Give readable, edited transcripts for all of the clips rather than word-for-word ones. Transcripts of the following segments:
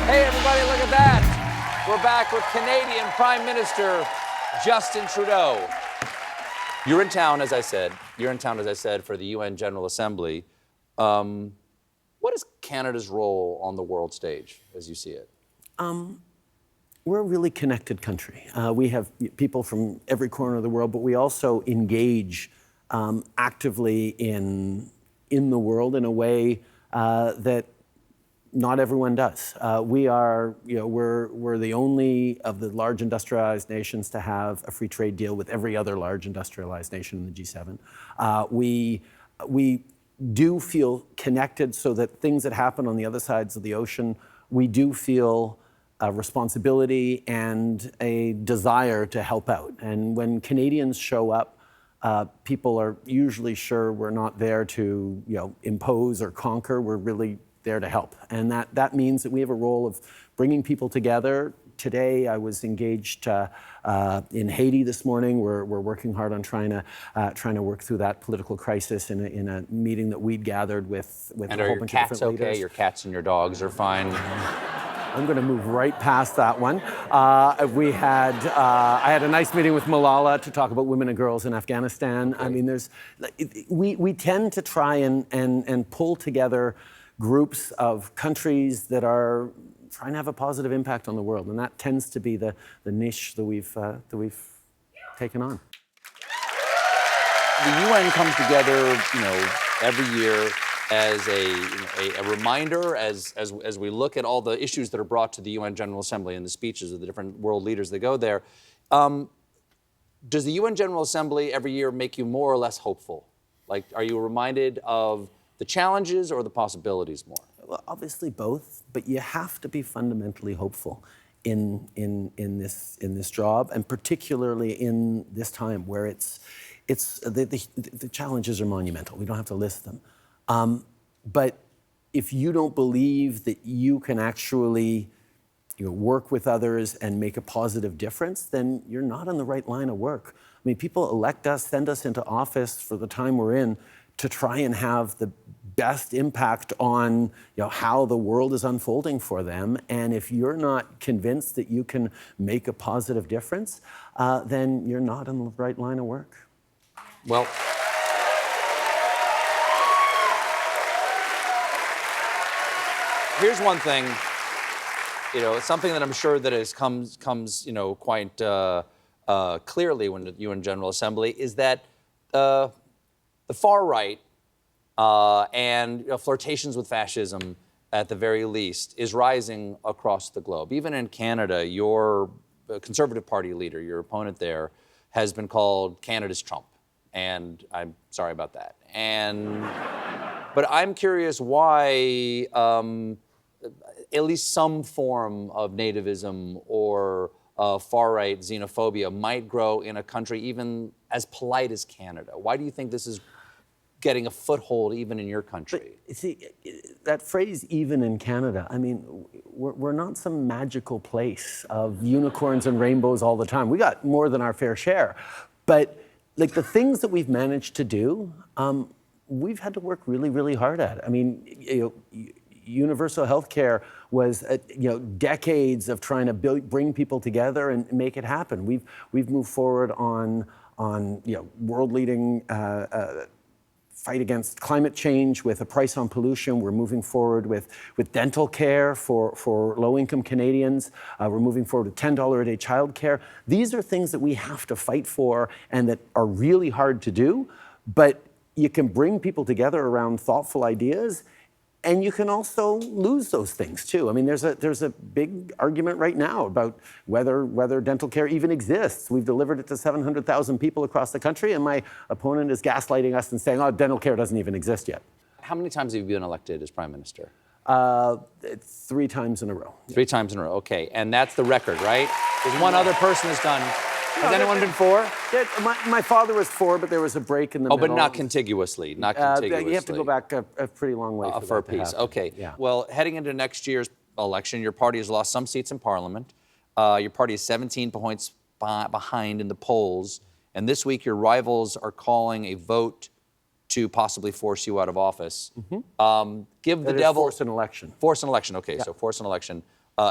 Hey, everybody, look at that. We're back with Canadian Prime Minister Justin Trudeau. You're in town, as I said. For the UN General Assembly. What is Canada's role on the world stage, as you see it? We're a really connected country. We have people from every corner of the world, but we also engage actively in the world in a way that not everyone does. We're the only of the large industrialized nations to have a free trade deal with every other large industrialized nation in the G7. We do feel connected so that things that happen on the other sides of the ocean, we do feel a responsibility and a desire to help out. And when Canadians show up, people are usually sure we're not there to impose or conquer. We're really there to help. And that means that we have a role of bringing people together. Today, I was engaged in Haiti this morning. We're working hard on trying to work through that political crisis in a meeting that we'd gathered with a whole bunch of different leaders. And are your cats okay? Your cats and your dogs are fine? I'm going to move right past that one. I had a nice meeting with Malala to talk about women and girls in Afghanistan. Okay. I mean, we tend to try and pull together groups of countries that are trying to have a positive impact on the world, and that tends to be the niche that we've taken on. The UN comes together, every year as a reminder, as we look at all the issues that are brought to the UN General Assembly and the speeches of the different world leaders that go there. Does the UN General Assembly every year make you more or less hopeful? Like, are you reminded of the challenges or the possibilities more? Well, obviously both, but you have to be fundamentally hopeful in this job, and particularly in this time where the challenges are monumental. We don't have to list them. But if you don't believe that you can actually work with others and make a positive difference, then you're not in the right line of work. I mean, people elect us, send us into office for the time we're in to try and have the best impact on how the world is unfolding for them. And if you're not convinced that you can make a positive difference, then you're not in the right line of work. Well, here's one thing, it's something that I'm sure that comes quite clearly when the UN General Assembly is that the far-right and flirtations with fascism, at the very least, is rising across the globe. Even in Canada, your Conservative Party leader, your opponent there, has been called Canada's Trump. And I'm sorry about that. But I'm curious why at least some form of nativism or far-right xenophobia might grow in a country even as polite as Canada. Why do you think this is getting a foothold even in your country? But, see, that phrase, even in Canada, I mean, we're not some magical place of unicorns and rainbows all the time. We got more than our fair share. But like the things that we've managed to do, we've had to work really, really hard at. I mean, universal health care was decades of trying to bring people together and make it happen. We've moved forward on world-leading fight against climate change with a price on pollution. We're moving forward with dental care for low-income Canadians. We're moving forward with $10 a day childcare. These are things that we have to fight for and that are really hard to do, but you can bring people together around thoughtful ideas, and you can also lose those things too. I mean, there's a big argument right now about whether dental care even exists. We've delivered it to 700,000 people across the country, and my opponent is gaslighting us and saying, oh, dental care doesn't even exist yet. How many times have you been elected as Prime Minister? 3 times in a row. 3 times in a row, okay. And that's the record, right? There's one other person who's done. Has anyone been 4? My father was 4, but there was a break in the middle. Oh, but not contiguously, not contiguously. You have to go back a pretty long way for a piece. Okay. Yeah. Well, heading into next year's election, your party has lost some seats in Parliament. Your party is 17 points behind in the polls. And this week, your rivals are calling a vote to possibly force you out of office. Mm-hmm. Give the devil... Force an election. Force an election, okay. Yeah. So force an election.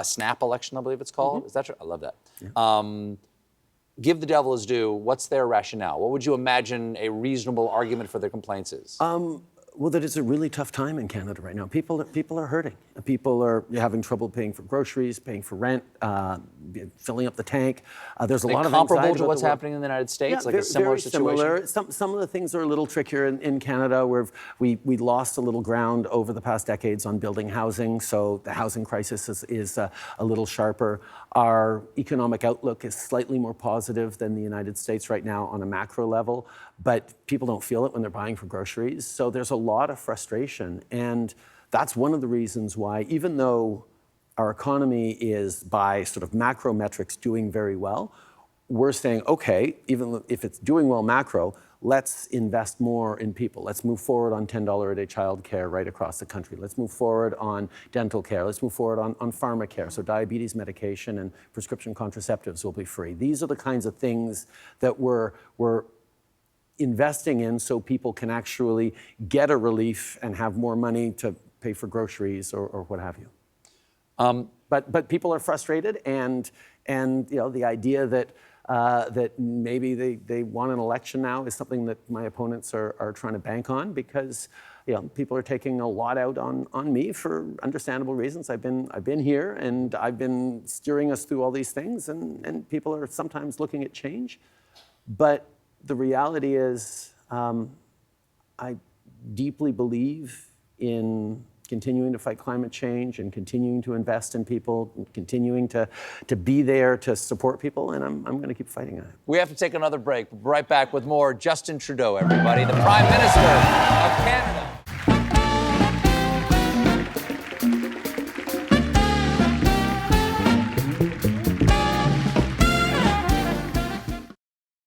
snap election, I believe it's called. Is that true? I love that. Yeah. Give the devil his due. What's their rationale? What would you imagine a reasonable argument for their complaints is? Well, that it's a really tough time in Canada right now. People are hurting. People are having trouble paying for groceries, paying for rent, filling up the tank. There's a lot of comparable anxiety to about what's the world. happening in the United States, Yeah, like a similar situation. Similar. Some of the things are a little trickier in Canada, where we lost a little ground over the past decades on building housing, so the housing crisis is a little sharper. Our economic outlook is slightly more positive than the United States right now on a macro level, but people don't feel it when they're buying for groceries. So there's a lot of frustration, and that's one of the reasons why, even though our economy is by sort of macro metrics doing very well, we're saying, okay, even if it's doing well macro, let's invest more in people. Let's move forward on $10 a day childcare right across the country. Let's move forward on dental care. Let's move forward on pharma care. So diabetes medication and prescription contraceptives will be free. These are the kinds of things that we're investing in so people can actually get a relief and have more money to pay for groceries or what have you. But people are frustrated, and the idea that maybe they want an election now is something that my opponents are trying to bank on, because people are taking a lot out on me for understandable reasons. I've been here and I've been steering us through all these things, and people are sometimes looking at change. But the reality is, I deeply believe in continuing to fight climate change and continuing to invest in people, and continuing to be there to support people, and I'm going to keep fighting on it. We have to take another break. We'll be right back with more Justin Trudeau, everybody, the Prime Minister of Canada.